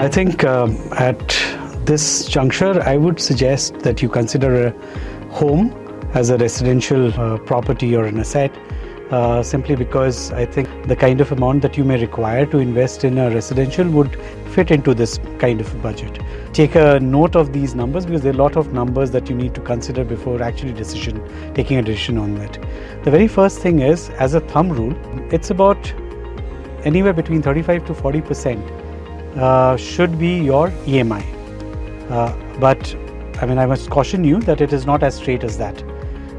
I think at this juncture, I would suggest that you consider a home as a residential property or an asset, simply because I think the kind of amount that you may require to invest in a residential would fit into this kind of budget. Take a note of these numbers, because there are a lot of numbers that you need to consider before actually taking a decision on that. The very first thing is, as a thumb rule, it's about anywhere between 35 to 40% should be your EMI. But I must caution you that it is not as straight as that.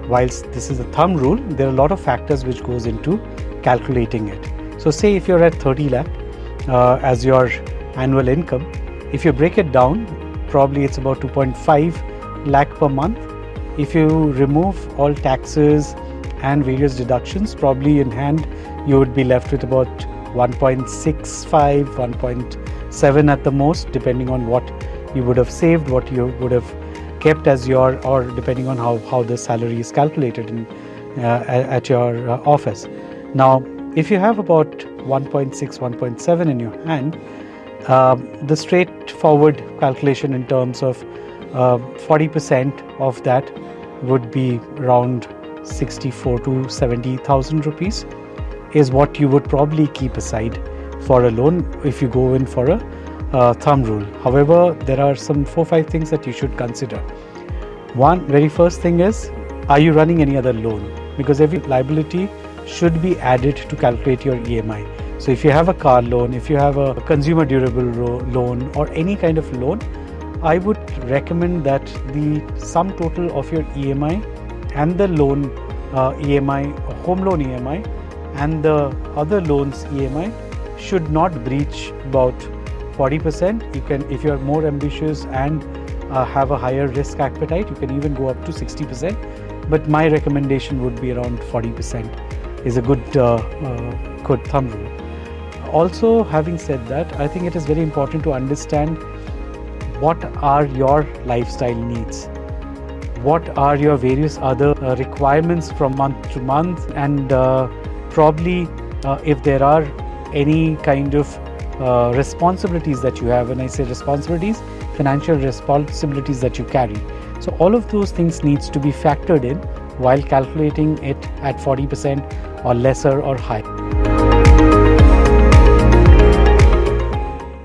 Whilst this is a thumb rule, there are a lot of factors which goes into calculating it. So say if you're at 30 lakh as your annual income, if you break it down, probably it's about 2.5 lakh per month. If you remove all taxes and various deductions, probably in hand you would be left with about 1.65, 1.7 at the most, depending on what you would have saved, what you would have kept as your, or depending on how the salary is calculated at your office. Now, if you have about 1.6, 1.7 in your hand, the straightforward calculation in terms of 40% of that would be around 64 to 70,000 rupees is what you would probably keep aside for a loan if you go in for a thumb rule. However, there are some 4-5 things that you should consider. One, very first thing is, are you running any other loan? Because every liability should be added to calculate your EMI. So if you have a car loan, if you have a consumer durable loan or any kind of loan, I would recommend that the sum total of your EMI and the loan EMI, home loan EMI and the other loans EMI should not breach about 40%. You can, if you are more ambitious and have a higher risk appetite, you can even go up to 60%. But my recommendation would be around 40% is a good thumb rule. Also, having said that, I think it is very important to understand what are your lifestyle needs, what are your various other requirements from month to month, and probably if there are any kind of responsibilities that you have. When I say responsibilities, financial responsibilities that you carry. So all of those things needs to be factored in while calculating it at 40% or lesser or higher.